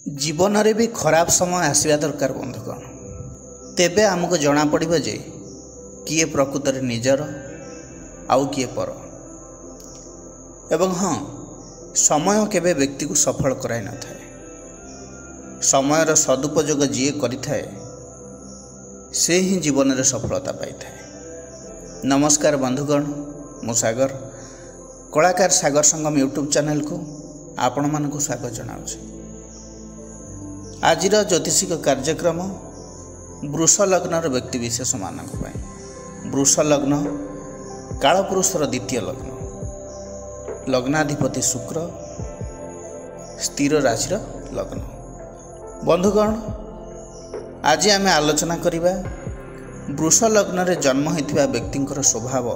जीवन में भी खराब समय आसवा दरकार बंधुगण। तेबे आमको जना पड़िबो जे किए प्रकृत रे निजर आउ किए पर। एवं हाँ, समय केबे व्यक्ति को सफल कराई न थाए। समयर सदुपयोग जी करिथाए से ही जीवन में सफलता पाई थाए। नमस्कार बंधुगण, मु सागर कलाकार सागर संगम यूट्यूब चैनल को आपण मानक स्वागत जनाऊँ। आजिर ज्योतिषिक कार्यक्रम वृष लग्नर व्यक्ति विशेष मानक पाई। वृष लग्न कालपुरुषर द्वितीय लग्न, लग्नाधिपति शुक्र, स्थिर राशि लग्न। बंधुगण, आज आम आलोचना करिबा वृष लग्न रे जन्म होइथिबा व्यक्तिंकर स्वभाव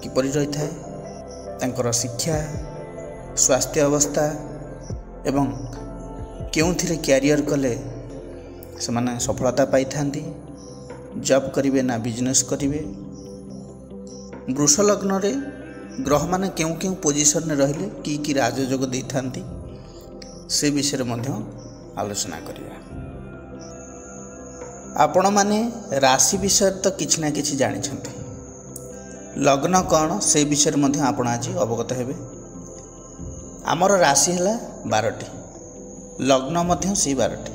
किपरि रही थाए, तांकर शिक्षा, स्वास्थ्य अवस्था एवं केउथिरे कैरियर कले से माने सफलता पाई थांती, जॉब करिवे ना बिजनेस करिवे। वृष लग्न रे ग्रह माने केउ केउ पोजिशन रे रहिले कि राजयोग दै थांती, से विषय मध्य आलोचना करिवा। आपण माने राशि विषय तो किछि ना किछि जानि छथि, लग्न कौन से विषय मध्य आपण आज अवगत हेबे। आमर राशि हला 12टी, लग्न मध्य से 12टी।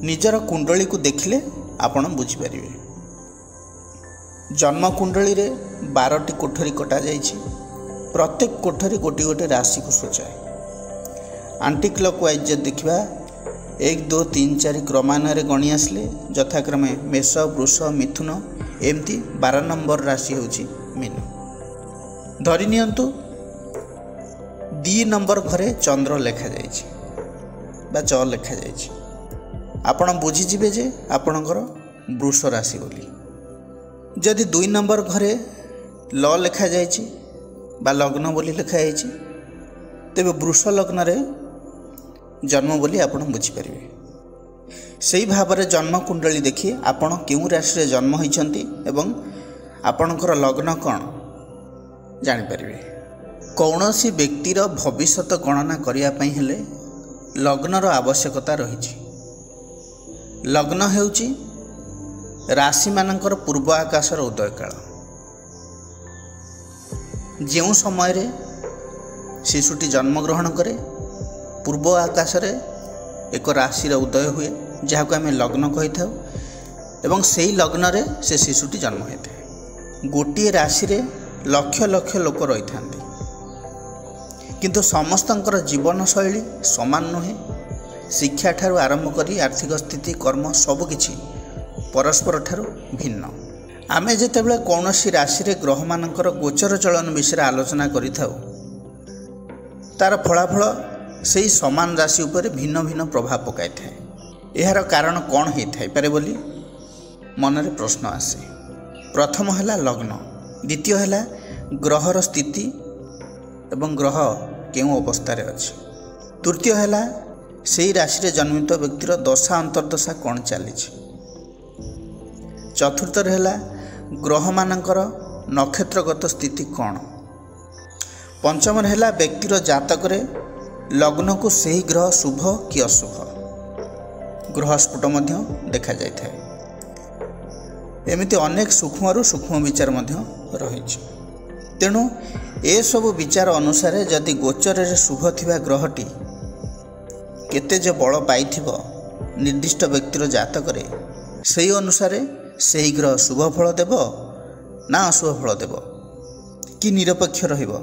निजर कुंडली को देखिले आपण बुझी पारिबे। जन्म कुंडली रे 12टी कोठरी कटा जाइछि। प्रत्येक कोठरी गोटी गोटे राशि को सूचाए। आंटी क्लॉकवाइज जब देखिबा 1 2 3 4 क्रमान्वय रे गणी आसले यथाक्रमे मेष, वृष, मिथुन एमती 12 नंबर राशि होछि मीन। धरि नियंतु 2 नंबर घरे चंद्र लेखा जाइछि बा च लेखा जाइछि। आपण बुझी जिबे जे आपणकर वृष राशि बोली। जदि 2 नंबर घरे ल लेखा जाइछि बा लग्न बोली लेखा जाइछि, तेबे वृष लग्न रे जन्म बोली आपण बुझी परिबे। सेही भाबरे जन्म कुंडली देखि आपण केउ राशि रे जन्म होइछंती एवं आपणकर लग्न कोन जानि परिबे। कौनसी व्यक्तिर भविष्यत गणना करिया पई हेले लग्नर आवश्यकता रही। लग्न हेउची राशि मानकर पूर्व आकाशर उदय काल। जो समय रे शिशुटी जन्म ग्रहण करे, पूर्व आकाश रे एक राशि उदय हुए, जहाँ को आम लग्न कही था। एवं से ही लग्न रे से शिशुटी जन्म होता है। गोटे राशि रे लक्ष लक्ष लोक रही था, किंतु समस्तंकर जीवन शैली समान नुहे। शिक्षा ठारू आरंभ करी आर्थिक स्थिति, कर्म सबकिछि परस्पर ठारू भिन्न। आमे जेतेबेले कौनसी राशि रे ग्रह मानकर गोचर चलन विषय आलोचना करिथाउ, तार फलाफल सेही समान राशि उपर भिन्न भिन्न प्रभाव पकाई थाए। एहार कारण कौन होई थाई पारे बोली मनरे प्रश्न आसे। प्रथम हैला लग्न, द्वितीय हैला ग्रहर स्थिति एवं ग्रह केउ अवस्था रे अछि, तृतीय हैला सेही राशि रे जन्मित व्यक्तिर दशा अंतर्दशा कौन चली, चतुर्थ हैला ग्रह मानकर नक्षत्रगत स्थिति कौन, पंचम हैला व्यक्तिर जातक रे लग्न को सही ग्रह शुभ कि अशुभ ग्रह स्फुट मध्य देखा जाय थाए। एमिति अनेक सूक्ष्म सूक्ष्म विचार मध्य रहिछि। तेणु ए सब विचार अनुसार जदि गोचर रे शुभ थिबा ग्रहटी केते जे बल पाइथिबो निर्दिष्ट व्यक्तिर जातक रे, सेही अनुसार सेही ग्रह शुभ फल देबो ना अशुभ फल देबो कि निरपेक्ष रहिबो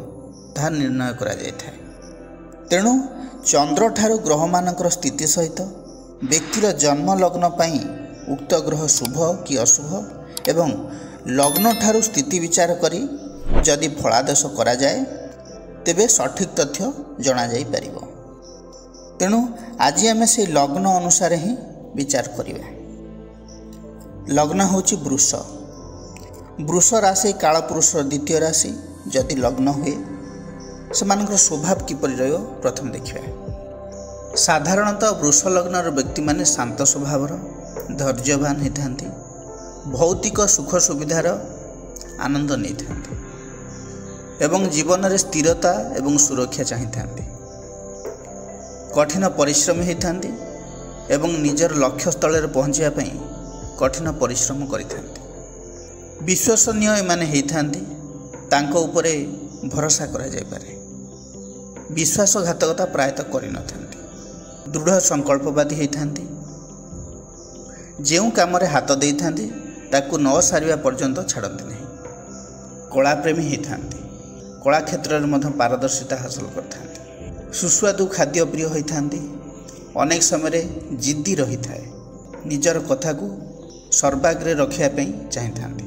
ताहा निर्णय करा जाय थाए। तेणु चंद्र ठारू ग्रह मानकर स्थिति सहित व्यक्तिर जन्म लग्न पाई उक्त ग्रह शुभ कि अशुभ एवं लग्न ठारू स्थिति विचार करी जदि फलादेश करा जाए, तेबे सठिक तथ्य जना जाई परिबो। तेणु आज आम से लग्न अनुसार ही विचार करिबा। लग्न होची वृष। वृष राशि कालपुरुष द्वितीय राशि। जदि लग्न हुए सेमानकर स्वभाव किपरि रहियो प्रथम देखिबा। साधारणतः वृष लग्नर व्यक्ति माने शांत स्वभावर, धैर्यवान होइथांती, भौतिक सुख सुविधार आनंद नहीं थांती एवं जीवन में स्थिरता एवं सुरक्षा चाहिए। कठिन परिश्रमी होइथांती एवं निजर लक्ष्य स्थल पहुँचा कठिन परिश्रम करिथांती। विश्वसनीय एमाने होइथांती, तांको उपरे भरोसा करा जाय पारे। विश्वासघातकता प्रायतः करि नथांती। दृढ़ संकल्पवादी होइथांती। जेउ कामरे हाथ देइथांती ताकू न सारिबा पर्यंत छाड़ती नहीं। कलाप्रेमी होइथांती। कला क्षेत्र में पारदर्शिता हासिल करथांती। सुस्वादु खाद्य प्रिय होइथांती। अनेक समय जिद्दी रही थाए। निजर कथा को सर्वाग्रे रखिया पई चाहिथांती।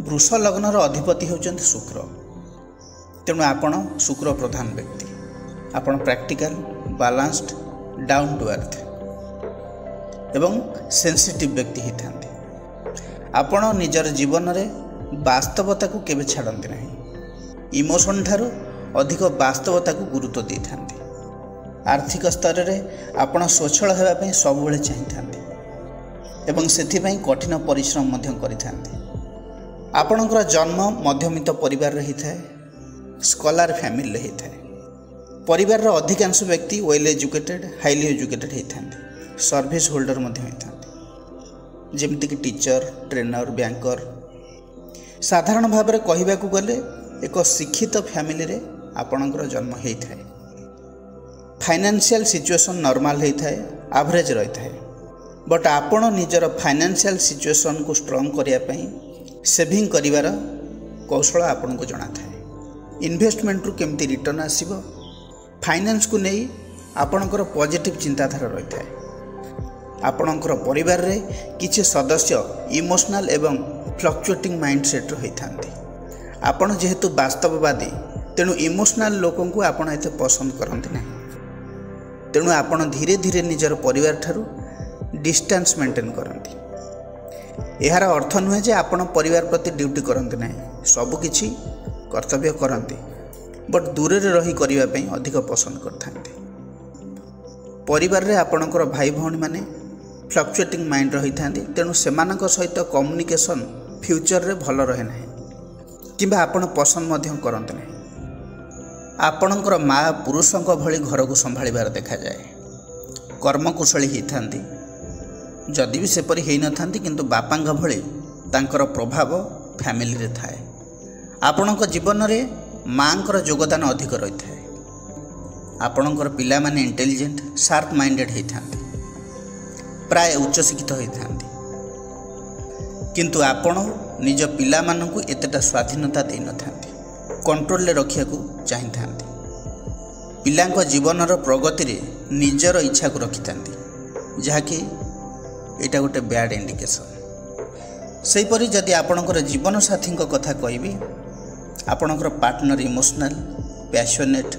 वृष लग्नर अधिपति होचंती शुक्र। तेणु आपण शुक्र प्रधान व्यक्ति। आपण practical, balanced, down to earth एवं सेंसिटिव व्यक्ति होइथांती। आपण निजर जीवन रे वास्तवता को केबे छाड़ती नहीं। इमोशन ठारू अधिक वास्तवता को गुरुत्व दे थांती। आर्थिक स्तर में आपण स्वच्छल होगापी सब चाहिए एवं से कठिन परिश्रम करिथांती। आपणकर जन्म मध्यमित परिवार रही थाए। स्कॉलर फैमिली रही थाए। परिवार अधिकांश व्यक्ति वेल एजुकेटेड, हाईली एजुकेटेड होइथांती। सर्विस होल्डर होइथांती, जेमितिक टीचर, ट्रेनर, बैंकर। साधारण भाव में कहवाक गले एक शिक्षित फैमिली रे आपणकर जन्म होता है। फाइनेंशियल सिचुएशन नॉर्मल होता है, एवरेज रही है। बट आपण निजर फाइनेंशियल सिचुएशन को स्ट्रॉन्ग करने सेविंग करिवार कौशल आपन को जना थाए। इन्वेस्टमेंट रु केमती रिटर्न आसीबो, फाइनेंस को नहीं आपणकर पॉजिटिव चिंताधारा रही है। आपणकर परिवार रे किछि सदस्य इमोशनल एवं फ्लक्चुएटिंग माइंडसेट होइथांती। आपण जेहेतु वास्तववादी, तेणु इमोशनल लोकों को आपण एते पसंद करते नहीं। तेणु आपण धीरे धीरे निजर परिवार ठारू डिस्टेंस मेंटेन करती। यार अर्थ नुहे जे आपण परिवार प्रति ड्यूटी करते नहीं। सबकिछि कर्तव्य करती, बट दूर रही करने अधिक पसंद करते। परिवार रे आपणकर भाई भौणी माने फ्लक्चुएटिंग माइंड रही था। तेणु सेमानक सहित कम्युनिकेशन फ्यूचर रे भल रहे ना किंबा आपण पसंद मध्य करते नहीं। आपणकर माँ पुरुषों भली घर को संभाळिबार देखा जाए। कर्मकुशली होइथांती, जदि भी सेपरी होई नथांती, किंतु बापांग भली तांकर प्रभाव फैमिली रे थाए। आपणक जीवन रे माँकर योगदान अधिक रही थाए। आपणकर पिला माने इंटेलिजेंट, शार्प माइंडेड होइथांती, प्राय उच्च शिक्षित होइथांती, किंतु आपण निज पिला मानकु एतेटा स्वाधीनता दे नथांती। कंट्रोल ले रखिया को चाहिथांती। पिलांक जीवनर प्रगति रे निजर इच्छा को रखिथांती, जहाँकि एटा गोटे बैड इंडिकेशन। सेहीपरि जदि आपणकर जीवन साथी कथा कहबी, आपणकर पार्टनर इमोशनल, पैशनेट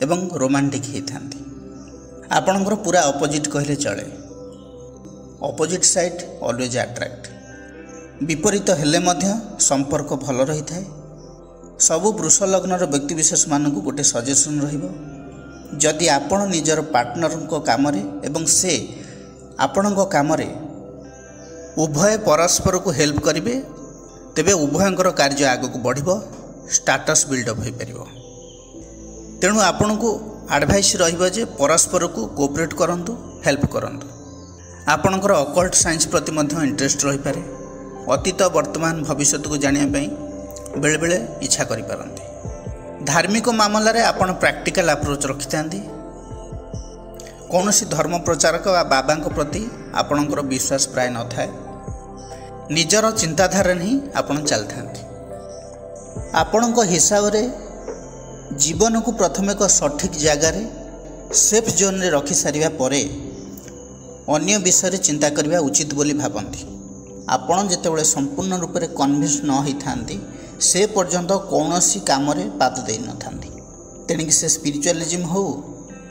एवं रोमांटिक होइथांती। आपणकर पूरा अपोजिट कहले चले। Opposite side always attract. विपरीत हेले मध्य संपर्क भल रही थाए। सबु वृष लग्नर व्यक्तिविशेष मानक गोटे सजेसन रहिबो, जदि आपण निजर पार्टनर को काम रे एवं से आपण को काम रे उभय परस्पर को हेल्प करिवे, तेबे उभयंकर कार्य आग को बढ़िबो, स्टेटस बिल्डअप हो पारिबो। तेणु आपण को एडवाइस रहिबो जे परस्पर को कोऑपरेट करंतु, हेल्प करंतु। आपणकर अकल्ट साइंस प्रति मध्य इंटरेस्ट रही पारे। अतीत, वर्तमान, भविष्य को जानिया पई बेले बेले इच्छा करि पारंती। धार्मिक मामला रे आपण प्रैक्टिकल अप्रोच रखिथांती। कौनसी धर्म प्रचारक वा बाबांक प्रति आपणकर विश्वास प्राय न थाए। निजर चिंताधारा नहीं आपण चलथांती। आपणक हिसाब रे जीवन को प्रथम एक सठिक जगार सेफ जोन रे रखि सारिबा परे अन्य विषय चिंता करबा उचित बोली भाबंती। आपण जेतेबेले संपूर्ण रूप से कन्विन्स न होइथांती, से पर्यंत कौनसी काम रे पाद देई नथांती। तेणिक से स्पिरिचुअलिज्म हो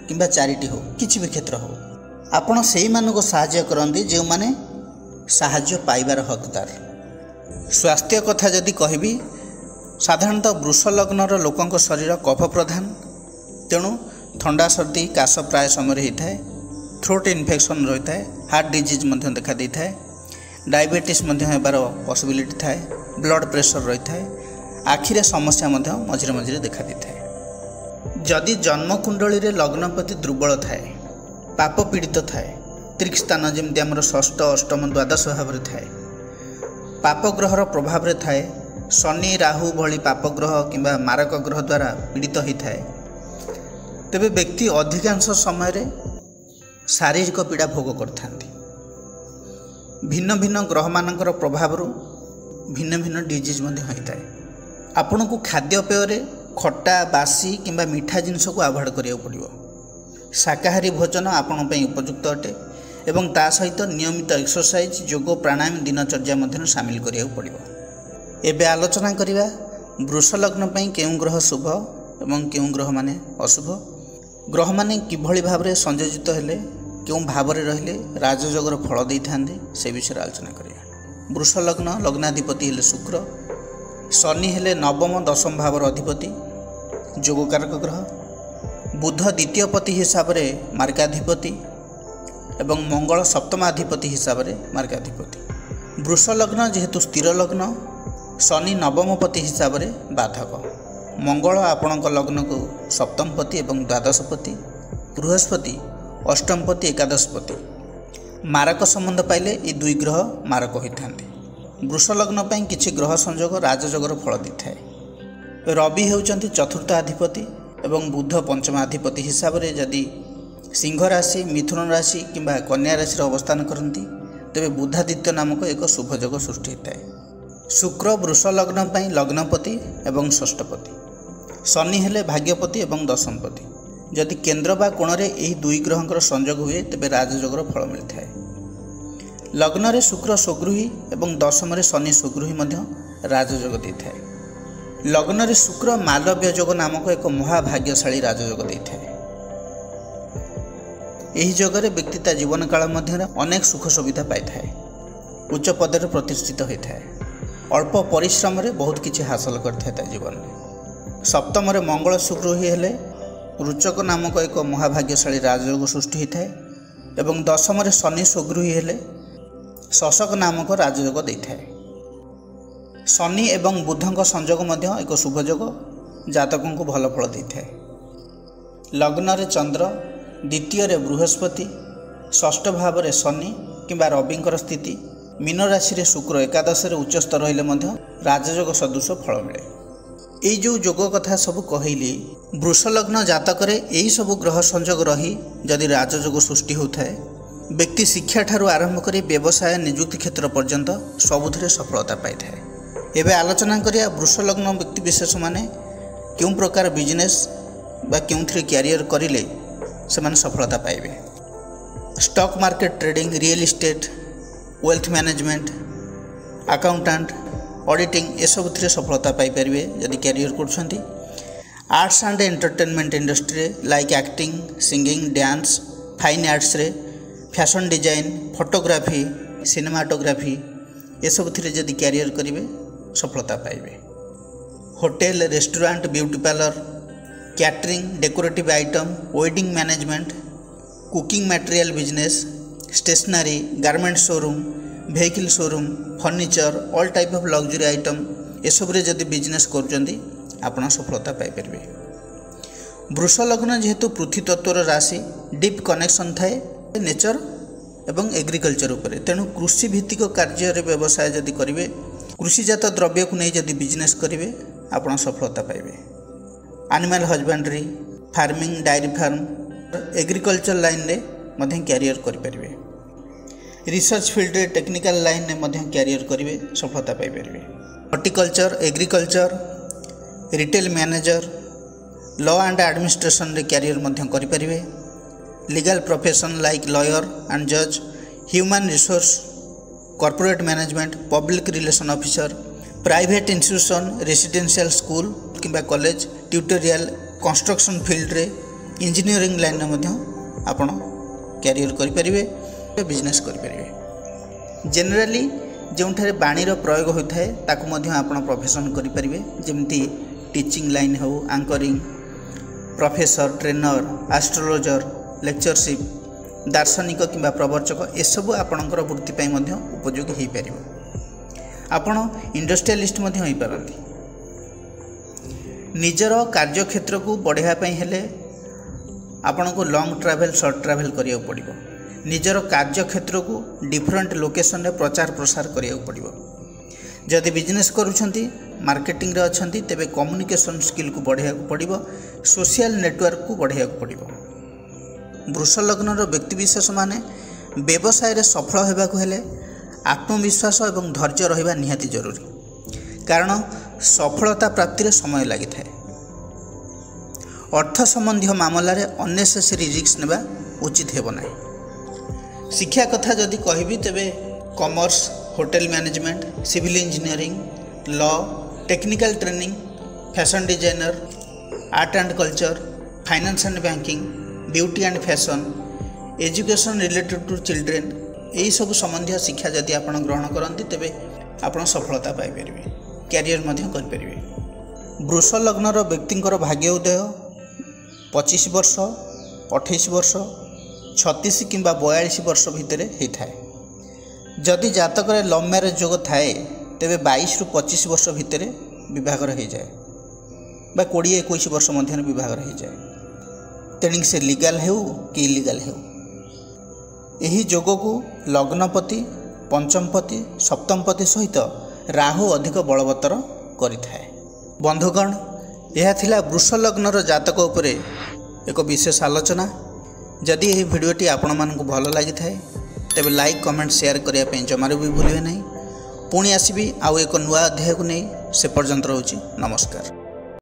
किंबा चैरिटी हो, किछि भी क्षेत्र हो, आपण सेही मानको सहाय्य करंती जे माने सहाय्य पाइबार हकदार। स्वास्थ्य कथा जदि कहबी, साधारणतः वृष लग्नर लोकंक शरीर कफ प्रधान। तेणु ठंडा, सर्दी, काश प्राय समय होता है। थ्रोट इन्फेक्शन रही है। हार्ट डिजीज देखा दी थाए। डायबिटीज होबार पॉसिबिलिटी थाए। ब्लड प्रेशर रही है। आखिरे समस्या मझिरे मझिरे देखा दी थाए। जदि जन्मकुंडली रे लग्नपति दुर्बल थाए, पाप पीड़ित थाए, त्रिक स्थान जमी आम षष्ठ अष्टम द्वादश भाव में थाए, पाप ग्रहर प्रभाव में थाए, शनि राहु भली पाप ग्रह किंबा मारक ग्रह द्वारा पीड़ित होता है, तेबे व्यक्ति अधिकांश समय शारीरिक पीड़ा भोग करता। भिन्न भिन्न ग्रह मानकर प्रभाव भिन्न भिन्न डिजीज होता है। आपण को खाद्यपेय खट्टा बासी किंबा मीठा जिनस को अवॉइड करिया पड़िबो। शाकाहारी भोजन आपण उपयुक्त अटे एवं ता सहित नियमित एक्सरसाइज योग प्राणायाम दिनचर्या मध्य सामिल करिया पड़िबो। एबे आलोचना करिबा वृष लग्न पई केउ ग्रह शुभ एवं केउ ग्रह माने अशुभ, ग्रह माने किभଳି भाबरे संयोजित हेले क्यों भाव में रहिले राजयोगर फल दे था से विषय आलोचना करिया। वृष लग्न लग्नाधिपति हेले शुक्र, शनि हेले नवम दशम भावर अधिपति जोगकारक ग्रह, बुध द्वितीय पति हिसाब से मार्गाधिपति एवं मंगल सप्तमाधिपति हिसाब से मार्गाधिपति। वृष लग्न जेहेतु स्थिर लग्न, शनि नवम पति हिसाब से बाधक, मंगल आपणक लग्न को सप्तमपति एवं द्वादशपति, बृहस्पति अष्टमपति एकादशपति, मारक संबंध पाइले ये दुई ग्रह मारक होता। वृष लग्न पर किसी ग्रह संयोग राजयोगर फल दी थाए। रवि होउचंती चतुर्थ अधिपति एवं बुध पंचमाधिपति हिसाब से जदि सिंह राशि, मिथुन राशि किंबा कन्या राशि अवस्थान करती तेरे बुधादित्य नामक एक शुभयोग सृष्टि होता है। शुक्र वृष लग्न पर लग्नपति एवं षष्ठपति, शनि हेले भाग्यपति एवं दशमपति। जदि केन्द्र बा कोण रे यही दुई ग्रहंकर संयोग हुए तेबे राजयोगर फल मिलता है। लग्न रे शुक्र स्वगृही एवं दशम रे शनि स्वगृही मध्य राजयोग देता है। लग्न रे शुक्र मालव्य योग नामक एक महाभाग्यशाली राजयोग देता है। यही जगह व्यक्ति ता जीवन काल मध्य अनेक सुख सुविधा पाई थाए, उच्च पदर प्रतिष्ठित होता है, अल्प परिश्रम रे बहुत किछि हासिल करता जीवन में। सप्तम रे मंगल स्वगृही हेले रुचक नामक एक महाभाग्यशाली राजयोग सृष्टि होता है एवं दशम रे शनि स्वगृही हेले शशक नामक राजयोग देता है। शनि एवं बुधक संयोग मध्य एक शुभयोग जातकों को भल फल देता है। लग्न रे चंद्र, द्वितीय रे बृहस्पति, षष्ठ भाव रे शनि किंबा रविंकर स्थिति, मीन राशि रे शुक्र एकादश रे उच्चस्थ रहिले मध्य राजयोग सदृश फल मिले। यही जो योग कथा सब कहली, वृष लग्न जातक यही सब ग्रह संयोग रही जदि राजयोग सृष्टि होता है, व्यक्ति शिक्षा ठारू आरंभ कर व्यवसाय नियुक्ति क्षेत्र पर्यंत सबुथिरे सफलता पाई थाए। एबे आलोचना करिया वृष लग्न व्यक्ति विशेष माने क्यों प्रकार बिजनेस बा क्यों कैरियर करिले से माने सफलता पाइबे। Stock market trading, real estate, wealth management, accountant, auditing ये सब सफलता पाइपर जदि कैरियर कर। Arts and entertainment industry like acting, singing, dance, fine arts रे, फैशन डिजाइन, फोटोग्राफी, सिनेमाटोग्राफी ये सब जदि कैरियर करेंगे सफलता पाइबे। Hotel, restaurant, beauty parlour, catering, decorative item, wedding management, cooking material business, stationery, garment showroom, vehicle showroom, furniture, all type of luxury item ये सब जदि बिजनेस करुँच आपण सफलता पाइपर। वृष लग्न जेहेतु पृथ्वी तत्वर राशि, डीप कनेक्शन थाए नेचर एवं एग्रीकल्चर उपरे, तेणु कृषि भित्तिक कार्य व्यवसाय जदि करेंगे, कृषिजात द्रव्य को नहीं जदि बिजनेस करेंगे आपण सफलता पाइबे। Animal husbandry, farming, dairy farm, agriculture line रे मध्य कैरियर करेंगे। रिसर्च फील्ड रे, टेक्निकल लाइन रे मध्य कैरियर करेंगे सफलता पाइपर। Horticulture, agriculture, retail manager, law and administration रे कैरियर मध्य करेंगे। Legal profession like lawyer and जज, human resource, corporate management, public relation officer, private institution, residential school किंबा कॉलेज, ट्यूटोरियल, कंस्ट्रक्शन फील्ड रे, इंजीनियरिंग लाइन रे मध्य आपण कैरियर करेंगे, बिजनेस करेंगे। जनरली जोठारे बाणीर प्रयोग होता है ताकू मध्य आपण प्रोफेशन करेंगे, जमती टीचिंग लाइन हो, anchoring, professor, trainer, astrologer, lectureship, दार्शनिक किंबा प्रवर्चक ये सब आपणकर वृत्ति उपयोगी हो पार। आपण इंडस्ट्रियलिस्ट हो पारती। निजर कार्यक्षेत्र को बढ़ावाई हेले आपण को लॉन्ग ट्रैवल शॉर्ट ट्रैवल करिया पड़िबो। निजर कार्यक्षेत्र को डिफरेंट लोकेशन रे प्रचार प्रसार करिया पड़िबो। जदि बिजनेस करूछंती मार्केटिंग रे अछंती तेबे कम्युनिकेशन स्किल को बढ़ाया पड़िबो। सोशल नेटवर्क को बढ़ाया पड़िबो। वृष लग्नर व्यक्तिविशेष माने व्यवसाय रे सफल होबाकू हेले आत्मविश्वास एवं धैर्य रहिबा निहाती जरूरी, कारण सफलता प्राप्ति रे समय लागि थाए। अर्थ संबंधी मामला रे अननेसेसरी रिस्क नेबा उचित हेबो नाही। शिक्षा कथा जदि कहबी तेबे commerce, hotel management, civil engineering, law, technical training, fashion designer, art and culture, finance and banking, beauty and fashion, education related to children, यही सब संबंधी शिक्षा जदि आप ग्रहण करते तेबे आप सफलता पाइपर, कैरियर करें। वृष लग्नर व्यक्तिंकर भाग्य उदय 25 वर्ष, 28 वर्ष, 36 किंबा 42 वर्ष भितर होता है। जदि जातक लव मैरेज जोग थाए तेबे 22 रु 25 वर्ष भितर विवाहर हो जाए, 20-21 वर्ष मध्य विवाहर हो जाए। तेणिक से लीगल हो कि इलीगल हो, यही जोग को लग्नपति, पंचमपति, सप्तमपति सहित राहु अधिक बलवत्तर करिथाए। बंधुगण, यह थिला वृष लग्नर जातक उपरे एक विशेष आलोचना। जदि यह भिडियोटी आपण मानकु भल लगी थाए तेबे लाइक, कमेंट, शेयर करिया पे जमारू भी भूलिए नहीं। पुणी आसीबी आउ एक नुआ अध्याय को नहीं। से पर्यंत रहूची नमस्कार।